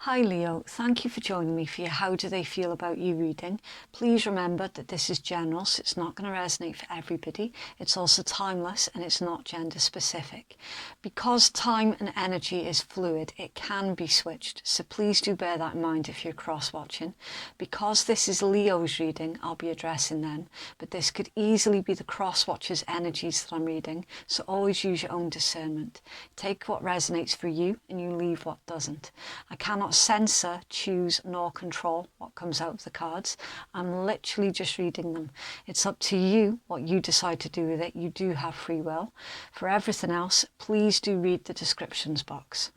Hi Leo, thank you for joining me for your How Do They Feel About You reading. Please remember that this is general, so it's not going to resonate for everybody. It's also timeless and it's not gender specific. Because time and energy is fluid, it can be switched, so please do bear that in mind if you're cross-watching. Because this is Leo's reading, I'll be addressing them, but this could easily be the cross-watcher's energies that I'm reading, so always use your own discernment. Take what resonates for you and you leave what doesn't. I cannot censor, choose nor control what comes out of the cards. I'm literally just reading them. It's up to you what you decide to do with it. You do have free will. For everything else, please do read the descriptions box.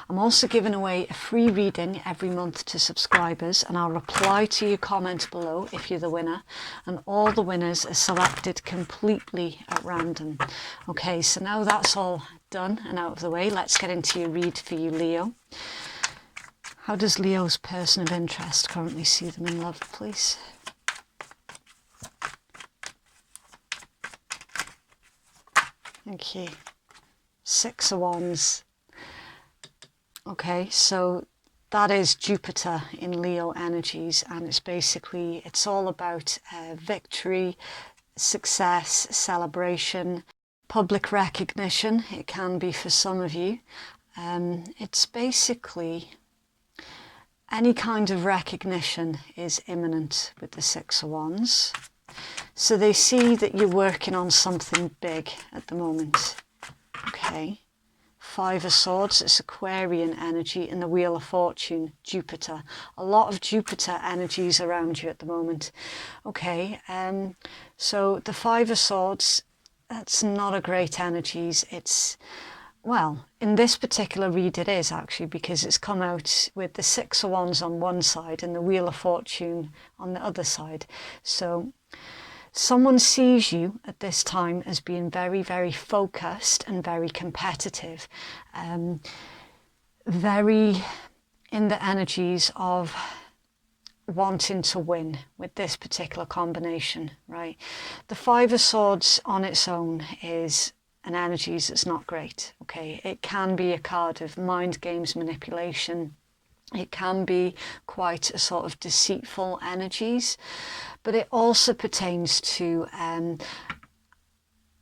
I'm also giving away a free reading every month to subscribers, and I'll reply to your comment below if you're the winner, and all the winners are selected completely at random. Okay, so now that's all done and out of the way, let's get into your read for you, Leo. How does Leo's person of interest currently see them in love, please? Thank you. 6 of Wands. Okay, so that is Jupiter in Leo energies, and it's all about victory, success, celebration, public recognition. It can be for some of you. It's basically any kind of recognition is imminent with the 6 of Wands. So they see that you're working on something big at the moment. Okay. 5 of Swords, it's Aquarian energy, and the Wheel of Fortune, Jupiter. A lot of Jupiter energies around you at the moment. Okay, so the 5 of Swords, that's not a great energies. Well, in this particular read it is actually, because it's come out with the 6 of Wands on one side and the Wheel of Fortune on the other side. So someone sees you at this time as being very, very focused and very competitive, very in the energies of wanting to win with this particular combination, right? The 5 of Swords on its own is an energies that's not great, okay? It can be a card of mind games, manipulation. It can be quite a sort of deceitful energies, but it also pertains to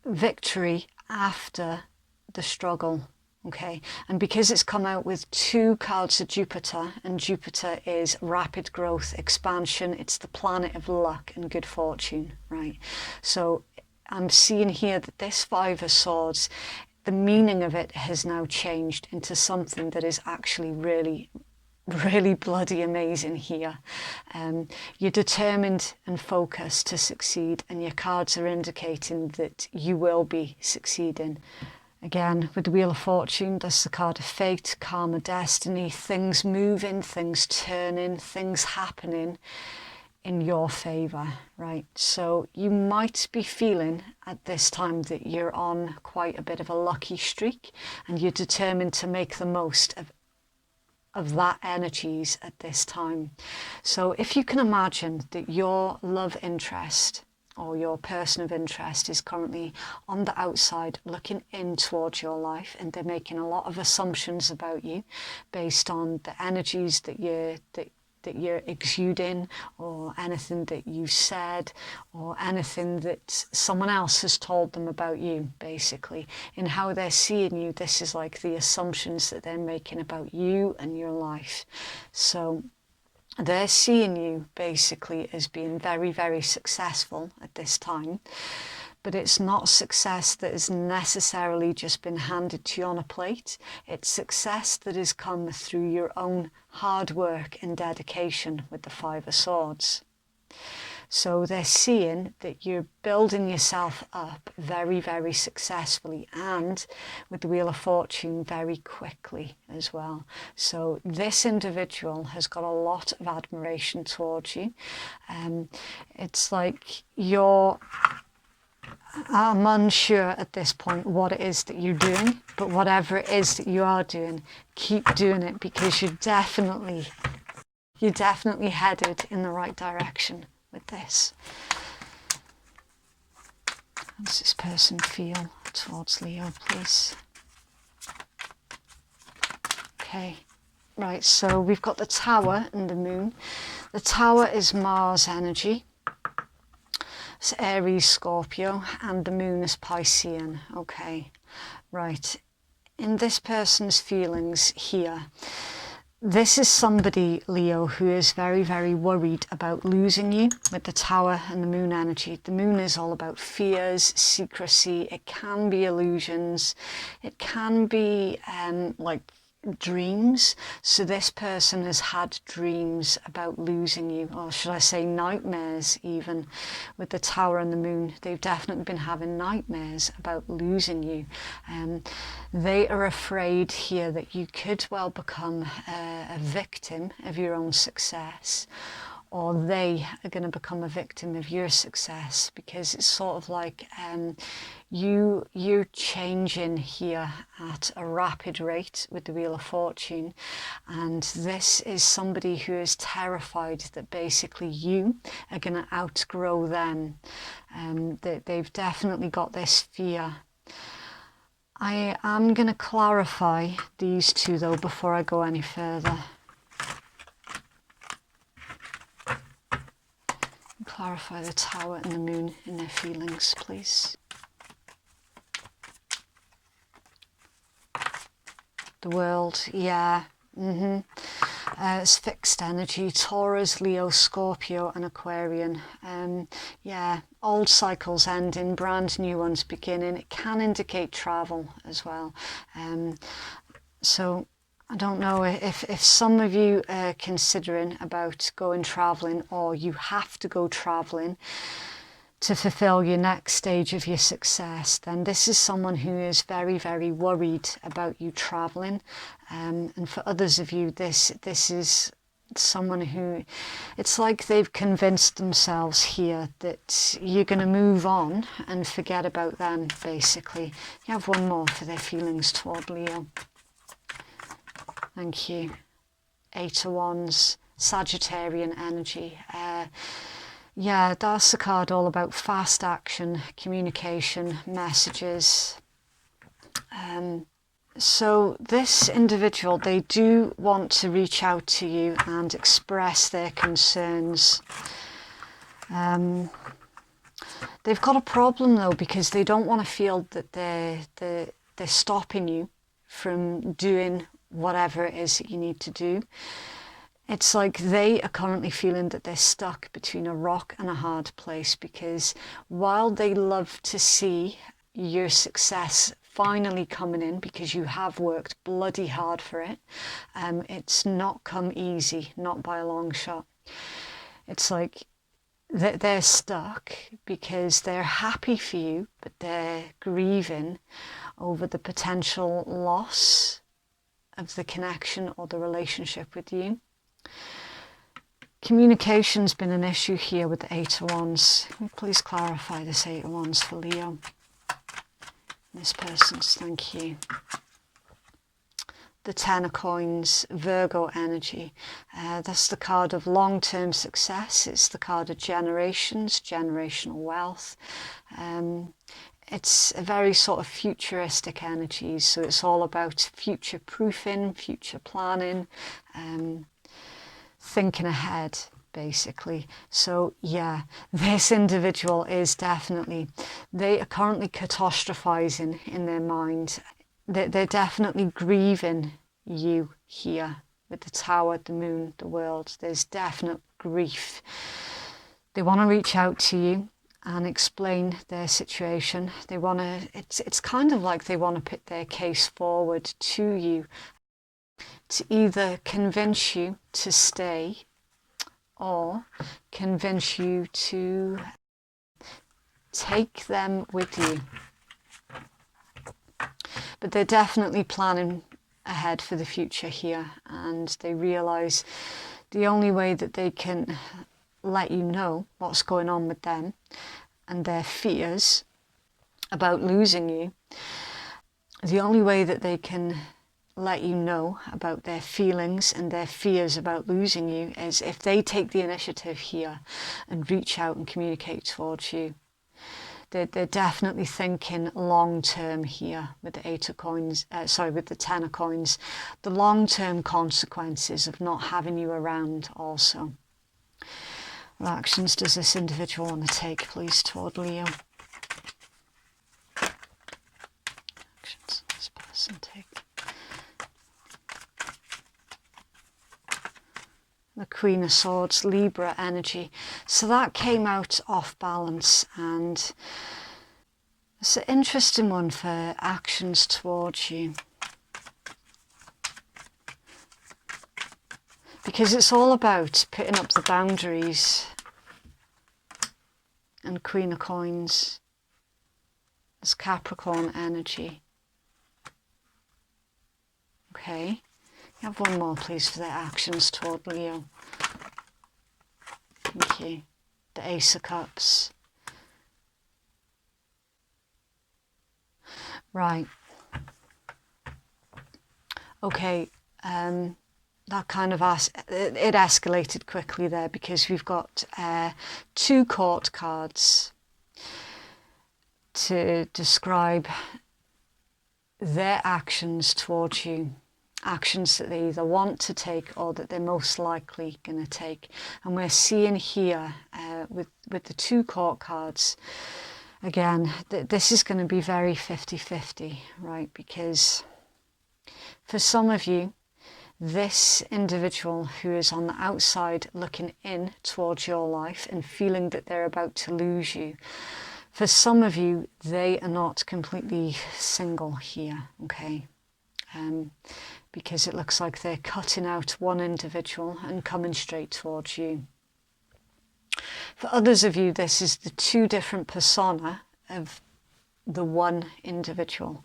victory after the struggle, okay? And because it's come out with 2 cards of Jupiter, and Jupiter is rapid growth, expansion, it's the planet of luck and good fortune, right? So I'm seeing here that this 5 of Swords, the meaning of it has now changed into something that is actually really bloody amazing here. You're determined and focused to succeed, and your cards are indicating that you will be succeeding. Again, with the Wheel of Fortune, that's the card of fate, karma, destiny, things moving, things turning, things happening in your favor, right? So you might be feeling at this time that you're on quite a bit of a lucky streak, and you're determined to make the most of that energies at this time. So if you can imagine that your love interest or your person of interest is currently on the outside looking in towards your life, and they're making a lot of assumptions about you based on the energies that you're exuding, or anything that you said, or anything that someone else has told them about you, basically. In how they're seeing you, this is like the assumptions that they're making about you and your life. So they're seeing you basically as being very, very successful at this time. But it's not success that has necessarily just been handed to you on a plate. It's success that has come through your own hard work and dedication with the 5 of Swords. So they're seeing that you're building yourself up very, very successfully, and with the Wheel of Fortune very quickly as well. So this individual has got a lot of admiration towards you. It's like I'm unsure at this point what it is that you're doing, but whatever it is that you are doing, keep doing it, because you're definitely headed in the right direction with this. How does this person feel towards Leo, please? Okay. Right, so we've got the Tower and the Moon. The Tower is Mars energy. It's Aries, Scorpio, and the Moon is Piscean. Okay, right. In this person's feelings here, this is somebody, Leo, who is very, very worried about losing you with the Tower and the Moon energy. The Moon is all about fears, secrecy. It can be illusions. It can be like dreams. So this person has had dreams about losing you, or should I say nightmares even, with the Tower and the Moon. They've definitely been having nightmares about losing you. They are afraid here that you could well become a victim of your own success, or they are going to become a victim of your success, because it's sort of like you're changing here at a rapid rate with the Wheel of Fortune, and this is somebody who is terrified that basically you are going to outgrow them. They've definitely got this fear. I am going to clarify these two though before I go any further. Clarify the Tower and the Moon in their feelings, please. The World, yeah. It's fixed energy, Taurus, Leo, Scorpio and Aquarian. Yeah, old cycles ending, brand new ones beginning. It can indicate travel as well. So I don't know if some of you are considering about going travelling, or you have to go travelling to fulfill your next stage of your success, then this is someone who is very, very worried about you travelling. And for others of you, this is someone who, it's like they've convinced themselves here that you're going to move on and forget about them, basically. You have one more for their feelings toward Leo. Thank you. 8 of Wands, Sagittarian energy. Yeah, that's the card all about fast action, communication, messages. So this individual, they do want to reach out to you and express their concerns. They've got a problem though, because they don't want to feel that they're stopping you from doing whatever it is that you need to do. It's like they are currently feeling that they're stuck between a rock and a hard place, because while they love to see your success finally coming in, because you have worked bloody hard for it, it's not come easy, not by a long shot. It's like they're stuck because they're happy for you, but they're grieving over the potential loss of the connection or the relationship with you. Communication's been an issue here with the 8 of Wands. Can you please clarify this 8 of Wands for Leo? This person's, thank you. The 10 of Coins, Virgo energy. That's the card of long-term success. It's the card of generations, generational wealth. It's a very sort of futuristic energy, so it's all about future proofing, future planning, thinking ahead, basically. So yeah, this individual is definitely, they are currently catastrophizing in their mind. They're definitely grieving you here with the Tower, the Moon, the World. There's definite grief. They want to reach out to you and explain their situation. They want to, it's kind of like they want to put their case forward to you, to either convince you to stay or convince you to take them with you. But they're definitely planning ahead for the future here, and they realise the only way that they can let you know what's going on with them and their fears about losing you, the only way that they can let you know about their feelings and their fears about losing you is if they take the initiative here and reach out and communicate towards you. they're definitely thinking long term here with the Eight of Coins, with the Ten of Coins. The long term consequences of not having you around also. What actions does this individual want to take, please, toward Leo? Actions this person take. The Queen of Swords, Libra energy. So that came out off balance, and it's an interesting one for actions towards you. Because it's all about putting up the boundaries. And Queen of Coins. It's Capricorn energy. Okay. Have one more, please, for their actions toward Leo. Thank you. The Ace of Cups. Right. Okay. That kind of it escalated quickly there, because we've got 2 court cards to describe their actions towards you. Actions that they either want to take or that they're most likely going to take. And we're seeing here with the 2 court cards, again, this is going to be very 50-50, right? Because for some of you, this individual who is on the outside looking in towards your life and feeling that they're about to lose you, for some of you, they are not completely single here, okay? Because it looks like they're cutting out one individual and coming straight towards you. For others of you, this is the 2 different persona of the one individual.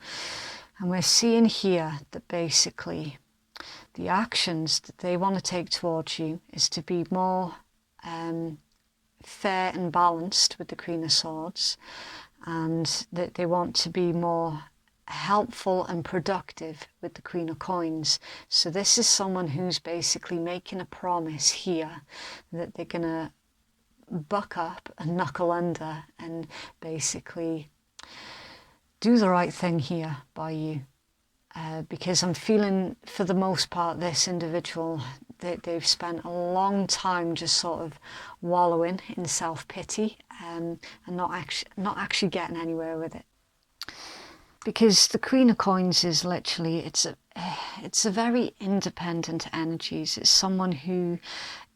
And we're seeing here that basically the actions that they want to take towards you is to be more fair and balanced with the Queen of Swords, and that they want to be more helpful and productive with the Queen of Coins. So this is someone who's basically making a promise here that they're going to buck up and knuckle under and basically do the right thing here by you. Because I'm feeling, for the most part, this individual, they've spent a long time just sort of wallowing in self-pity and not actually getting anywhere with it. Because the Queen of Coins is literally, it's a very independent energies. It's someone who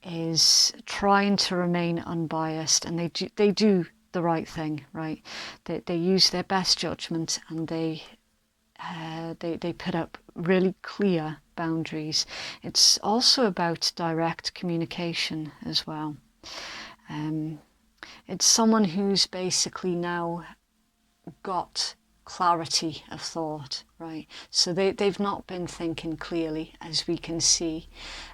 is trying to remain unbiased, and they do the right thing, right? They use their best judgment, and they put up really clear boundaries. It's also about direct communication as well. It's someone who's basically now got clarity of thought, right? So they've not been thinking clearly, as we can see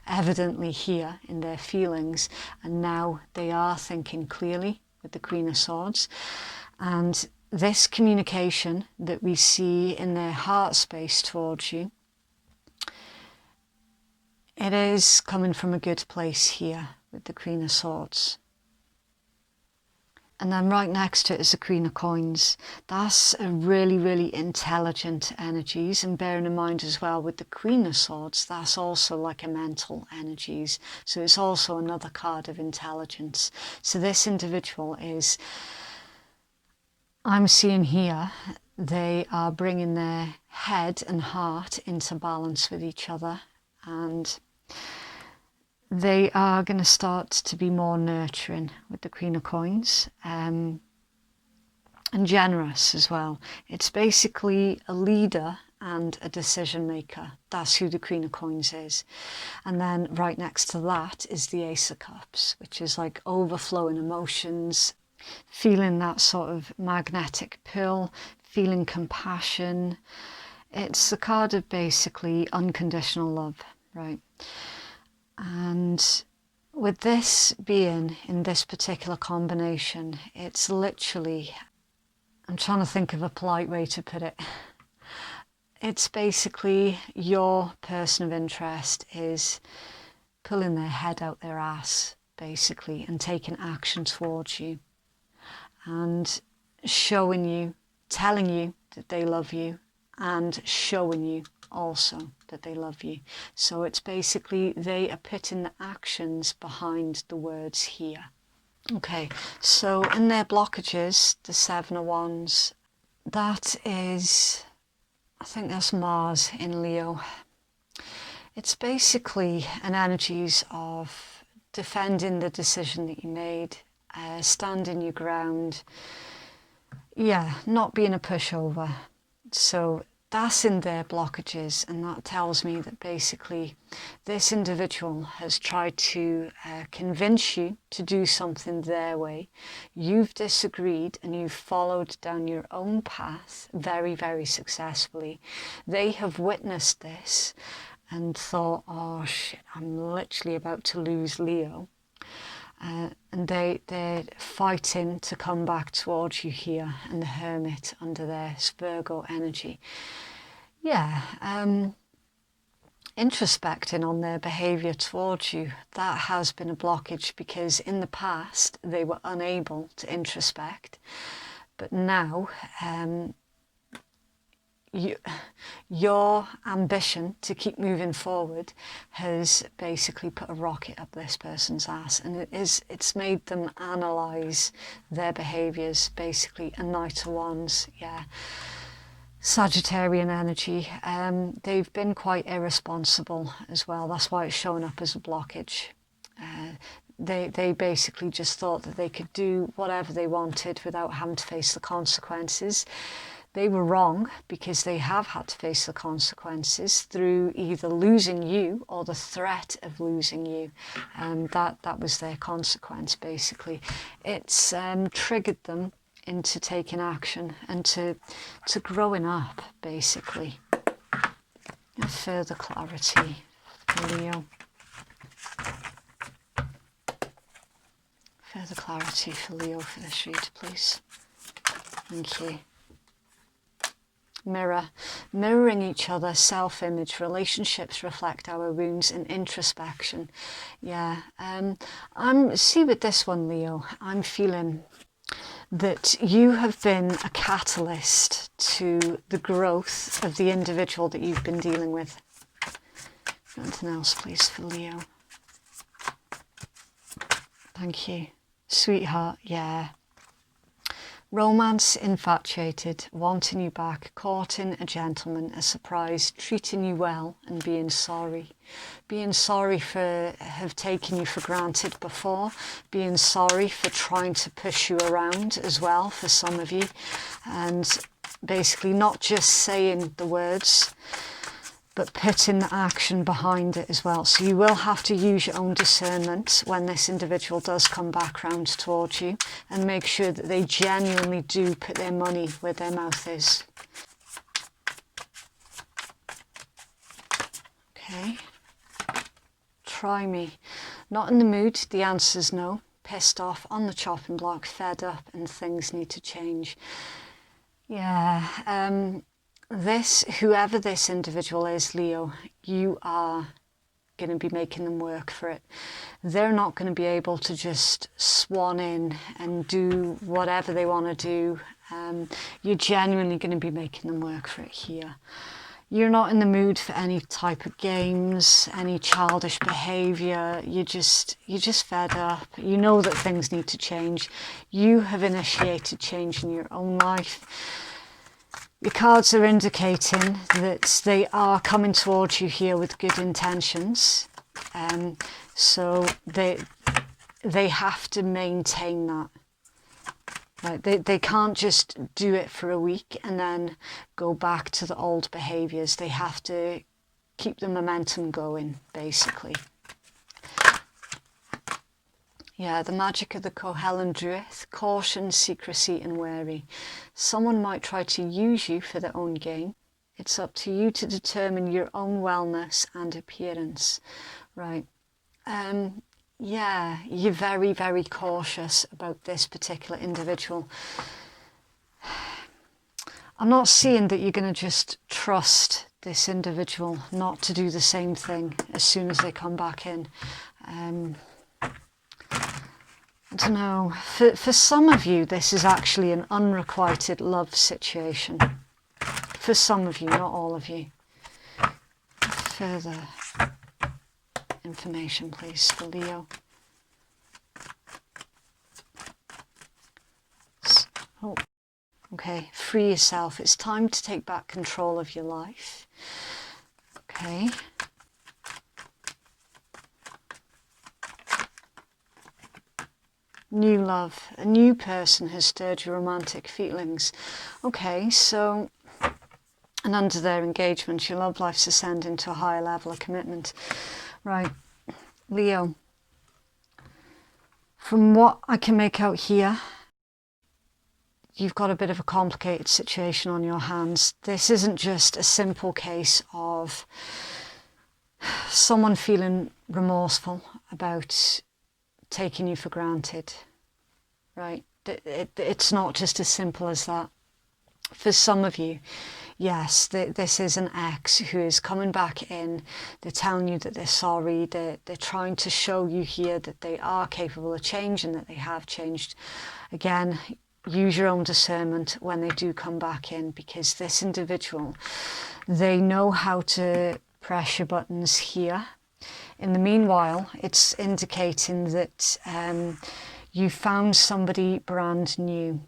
evidently here in their feelings, and now they are thinking clearly with the Queen of Swords. And this communication that we see in their heart space towards you, it is coming from a good place here with the Queen of Swords. And then right next to it is the Queen of Coins. That's a really, really intelligent energies. And bearing in mind as well, with the Queen of Swords, that's also like a mental energies. So it's also another card of intelligence. So this individual is, I'm seeing here, they are bringing their head and heart into balance with each other. And they are going to start to be more nurturing with the Queen of Coins, and generous as well. It's basically a leader and a decision maker. That's who the Queen of Coins is. And then right next to that is the Ace of Cups, which is like overflowing emotions, feeling that sort of magnetic pull, feeling compassion. It's the card of basically unconditional love, right? And with this being in this particular combination, it's literally, I'm trying to think of a polite way to put it. It's basically your person of interest is pulling their head out their ass, basically, and taking action towards you. And showing you, telling you that they love you, and showing you also that they love you. So it's basically they are putting the actions behind the words here. Okay, so in their blockages, the Seven of Wands, that is, I think that's Mars in Leo. It's basically an energies of defending the decision that you made, standing your ground, yeah, not being a pushover. So that's in their blockages, and that tells me that basically this individual has tried to convince you to do something their way. You've disagreed and you've followed down your own path very, very successfully. They have witnessed this and thought, oh shit, I'm literally about to lose Leo. And they're fighting to come back towards you here, and the Hermit under their Virgo energy. Yeah, introspecting on their behaviour towards you, that has been a blockage, because in the past they were unable to introspect, but now your ambition to keep moving forward has basically put a rocket up this person's ass, and it's made them analyse their behaviours. Basically a Knight of Wands, yeah, Sagittarian energy. They've been quite irresponsible as well, that's why it's showing up as a blockage. They basically just thought that they could do whatever they wanted without having to face the consequences. They were wrong, because they have had to face the consequences through either losing you or the threat of losing you. That was their consequence, basically. It's triggered them into taking action and to growing up, basically. And further clarity for Leo. Further clarity for Leo for this read, please. Thank you. Mirroring each other, self-image, relationships reflect our wounds, and introspection. Yeah, see with this one, Leo, I'm feeling that you have been a catalyst to the growth of the individual that you've been dealing with. Anything else, please, for Leo? Thank you. Sweetheart, yeah. Romance, infatuated, wanting you back, courting a gentleman, a surprise, treating you well, and being sorry. Being sorry for have taken you for granted before, being sorry for trying to push you around as well for some of you, and basically not just saying the words, but putting the action behind it as well. So you will have to use your own discernment when this individual does come back round towards you, and make sure that they genuinely do put their money where their mouth is. Okay. Try me. Not in the mood, the answer's no. Pissed off, on the chopping block, fed up, and things need to change. Yeah, whoever this individual is, Leo, you are going to be making them work for it. They're not going to be able to just swan in and do whatever they want to do. You're genuinely going to be making them work for it here. You're not in the mood for any type of games, any childish behaviour. You're just fed up. You know that things need to change. You have initiated change in your own life. Your cards are indicating that they are coming towards you here with good intentions. So they have to maintain that. Right? They can't just do it for a week and then go back to the old behaviours. They have to keep the momentum going, basically. Yeah, the magic of the Cohellan Druid, caution, secrecy and wary. Someone might try to use you for their own gain. It's up to you to determine your own wellness and appearance. Right. Yeah, you're very, very cautious about this particular individual. I'm not seeing that you're going to just trust this individual not to do the same thing as soon as they come back in. I don't know, for some of you, this is actually an unrequited love situation. For some of you, not all of you. Further information, please, for Leo. Oh, okay, free yourself. It's time to take back control of your life. Okay. New love, a new person has stirred your romantic feelings. Okay, so, and under their engagement, your love life's ascending to a higher level of commitment. Right, Leo, from what I can make out here, you've got a bit of a complicated situation on your hands. This isn't just a simple case of someone feeling remorseful about taking you for granted, right? It's not just as simple as that. For some of you, yes, this is an ex who is coming back in. They're telling you that they're sorry. They're trying to show you here that they are capable of change and that they have changed. Again, use your own discernment when they do come back in, because this individual, they know how to press your buttons here. In the meanwhile, it's indicating that you found somebody brand new.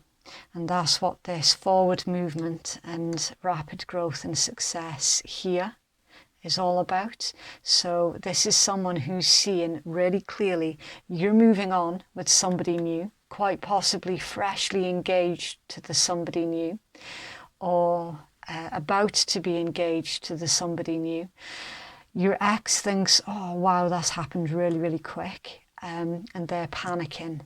And that's what this forward movement and rapid growth and success here is all about. So this is someone who's seeing really clearly you're moving on with somebody new, quite possibly freshly engaged to the somebody new, or about to be engaged to the somebody new. Your ex thinks, oh wow, that's happened really, really quick, and they're panicking.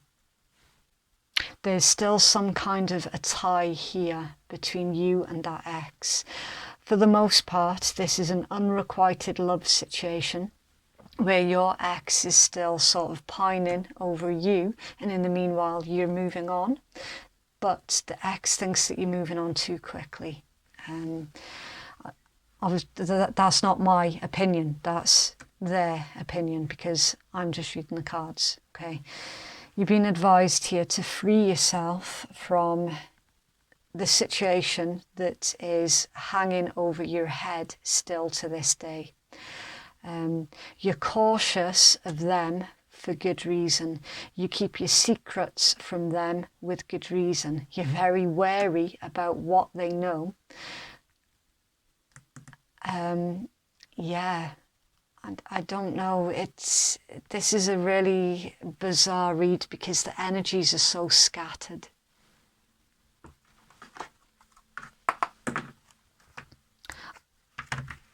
There's still some kind of a tie here between you and that ex. For the most part, this is an unrequited love situation where your ex is still sort of pining over you, and in the meanwhile you're moving on, but the ex thinks that you're moving on too quickly. That's not my opinion, that's their opinion, because I'm just reading the cards, okay? You've been advised here to free yourself from the situation that is hanging over your head still to this day. You're cautious of them for good reason. You keep your secrets from them with good reason. You're very wary about what they know. Yeah, and I don't know, this is a really bizarre read because the energies are so scattered.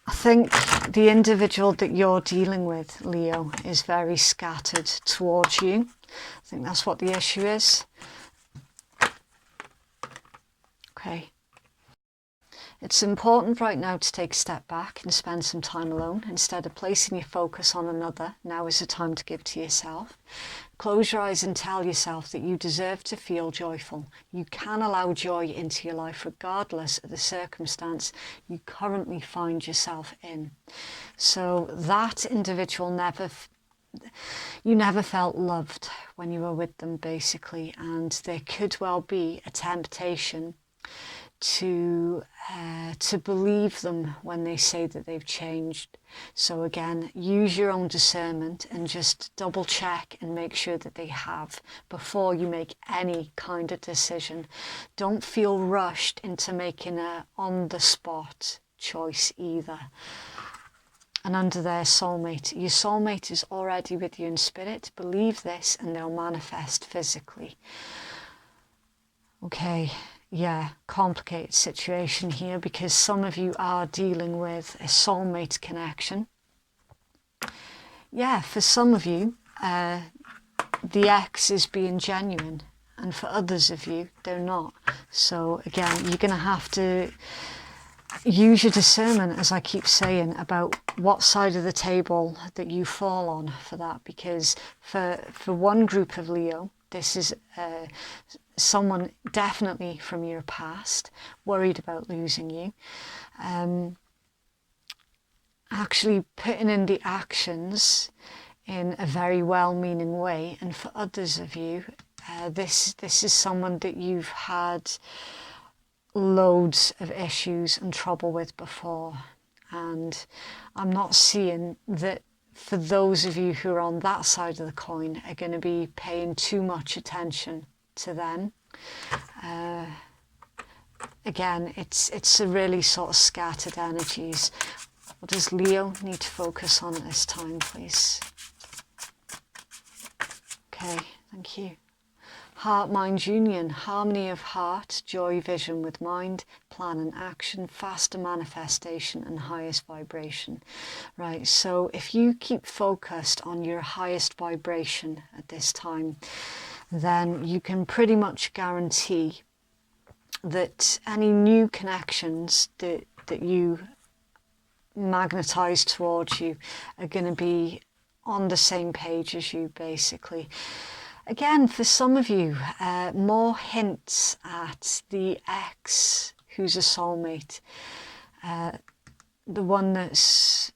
I think the individual that you're dealing with, Leo, is very scattered towards you. I think that's what the issue is. Okay. It's important right now to take a step back and spend some time alone. Instead of placing your focus on another, now is the time to give to yourself. Close your eyes and tell yourself that you deserve to feel joyful. You can allow joy into your life regardless of the circumstance you currently find yourself in. So that individual you never felt loved when you were with them, basically, and there could well be a temptation to believe them when they say that they've changed. So again, use your own discernment and just double check and make sure that they have before you make any kind of decision. Don't feel rushed into making a on-the-spot choice either. And under their soulmate, your soulmate is already with you in spirit. Believe this and they'll manifest physically. Okay. Yeah, complicated situation here because some of you are dealing with a soulmate connection. Yeah, for some of you, the ex is being genuine, and for others of you, they're not. So again, you're going to have to use your discernment, as I keep saying, about what side of the table that you fall on for that, because for one group of Leo, this is someone definitely from your past, worried about losing you. Actually putting in the actions in a very well-meaning way, and for others of you, this is someone that you've had loads of issues and trouble with before, and I'm not seeing that for those of you who are on that side of the coin are going to be paying too much attention to them. Again, it's a really sort of scattered energies. What does Leo need to focus on at this time, please? Okay, thank you. Heart-mind union, harmony of heart, joy, vision with mind, plan and action, faster manifestation and highest vibration. Right, so if you keep focused on your highest vibration at this time, then you can pretty much guarantee that any new connections that you magnetize towards you are going to be on the same page as you, basically. Again, for some of you, more hints at the ex who's a soulmate, the one that's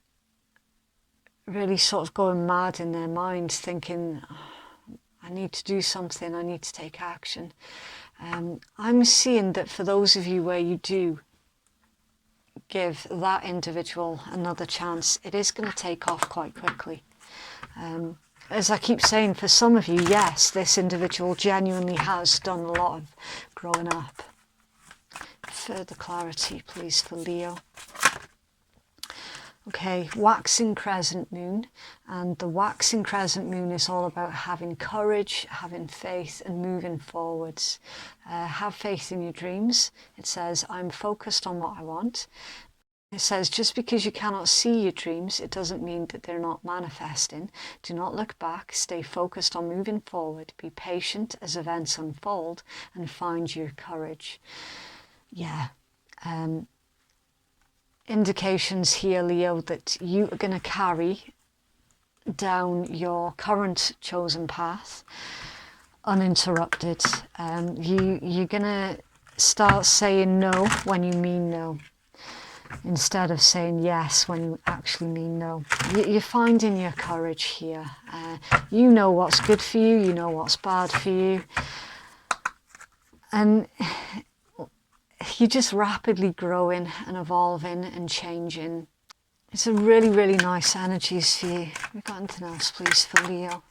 really sort of going mad in their mind, thinking, oh, I need to do something, I need to take action. I'm seeing that for those of you where you do give that individual another chance, it is going to take off quite quickly. As I keep saying, for some of you, yes, this individual genuinely has done a lot of growing up. Further clarity, please, for Leo. Okay, waxing crescent moon, and the waxing crescent moon is all about having courage, having faith and moving forwards. Have faith in your dreams. It says, I'm focused on what I want. It says, just because you cannot see your dreams, it doesn't mean that they're not manifesting. Do not look back, stay focused on moving forward, be patient as events unfold, and find your courage. Yeah. Indications here, Leo, that you are going to carry down your current chosen path uninterrupted. You're going to start saying no when you mean no, instead of saying yes when you actually mean no. You're finding your courage here. You know what's good for you, you know what's bad for you, and you're just rapidly growing and evolving and changing. It's a really, really nice energies for you. We've got anything else, please, for Leo?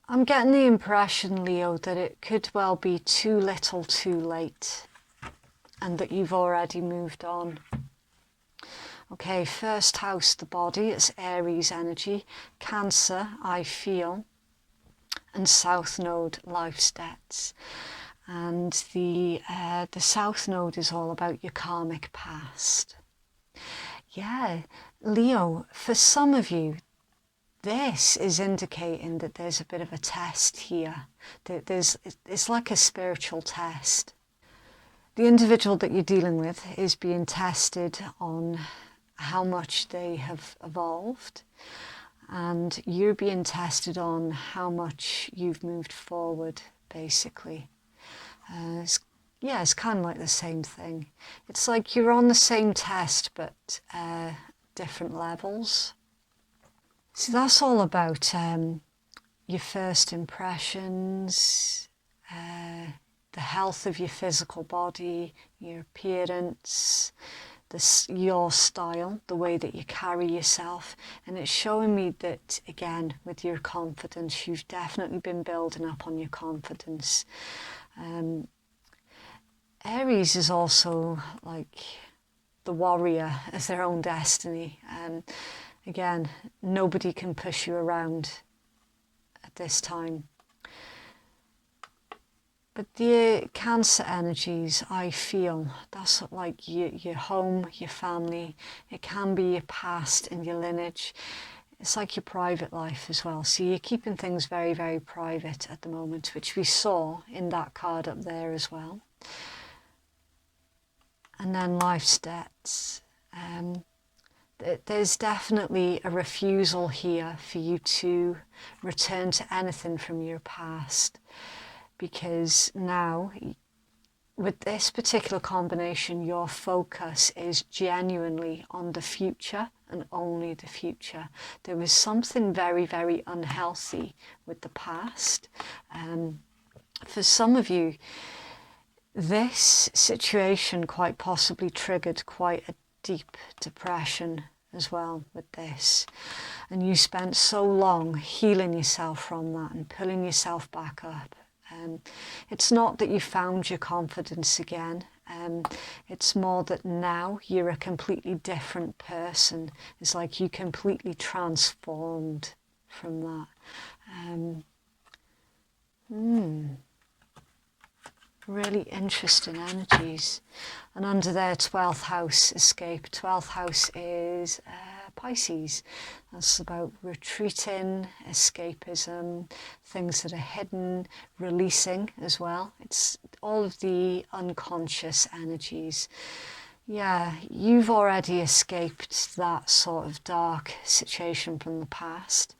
I'm getting the impression, Leo, that it could well be too little too late, and that you've already moved on. Okay, first house, the body, it's Aries energy. Cancer, I feel. And South Node, life's debts. And the South Node is all about your karmic past. Yeah, Leo, for some of you, this is indicating that there's a bit of a test here. It's like a spiritual test. The individual that you're dealing with is being tested on how much they have evolved, and you're being tested on how much you've moved forward, basically. It's kind of like the same thing. It's like you're on the same test, but different levels. So that's all about your first impressions, the health of your physical body, your appearance, your style, the way that you carry yourself. And it's showing me that, again, with your confidence, you've definitely been building up on your confidence. Aries is also like the warrior of their own destiny. Again, nobody can push you around at this time. But the Cancer energies, I feel, that's like your home, your family. It can be your past and your lineage. It's like your private life as well. So you're keeping things very, very private at the moment, which we saw in that card up there as well. And then life's debts. There's definitely a refusal here for you to return to anything from your past, because now with this particular combination, your focus is genuinely on the future and only the future. There was something very, very unhealthy with the past. For some of you, this situation quite possibly triggered quite a deep depression as well with this. And you spent so long healing yourself from that and pulling yourself back up. It's not that you found your confidence again. It's more that now you're a completely different person. It's like you completely transformed from that. Really interesting energies. And under there, 12th house, escape. 12th house is Pisces. That's about retreating, escapism, things that are hidden, releasing as well. It's all of the unconscious energies. Yeah, you've already escaped that sort of dark situation from the past.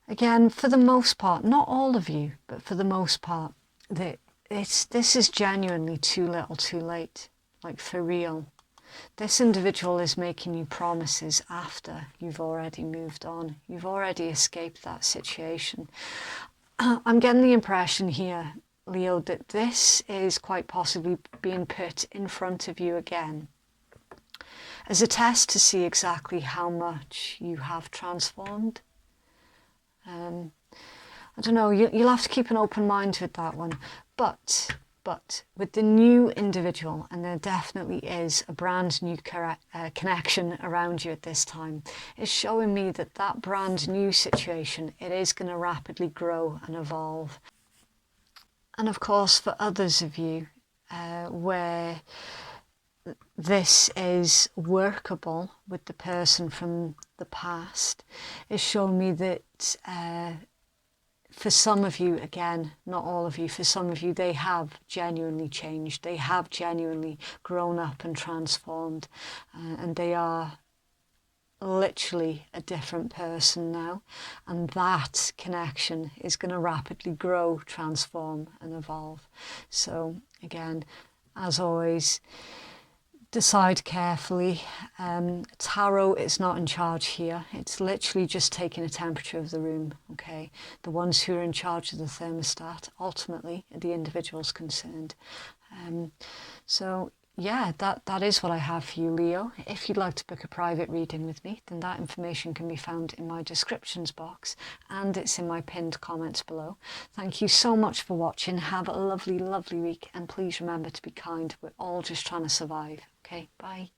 Again, for the most part, not all of you, but for the most part, this is genuinely too little too late, like for real. This individual is making you promises after you've already moved on. You've already escaped that situation. I'm getting the impression here, Leo, that this is quite possibly being put in front of you again as a test to see exactly how much you have transformed. I don't know, you'll have to keep an open mind with that one. But with the new individual, and there definitely is a brand new connection around you at this time, it's showing me that that brand new situation, it is going to rapidly grow and evolve. And of course, for others of you, where this is workable with the person from the past, it's showing me that for some of you, again, not all of you, for some of you, they have genuinely changed. They have genuinely grown up and transformed. And they are literally a different person now. And that connection is going to rapidly grow, transform, and evolve. So, again, as always, decide carefully. Tarot is not in charge here. It's literally just taking a temperature of the room, okay? The ones who are in charge of the thermostat, ultimately, are the individuals concerned. So, yeah, that is what I have for you, Leo. If you'd like to book a private reading with me, then that information can be found in my descriptions box, and it's in my pinned comments below. Thank you so much for watching. Have a lovely, lovely week, and please remember to be kind. We're all just trying to survive. Okay, bye.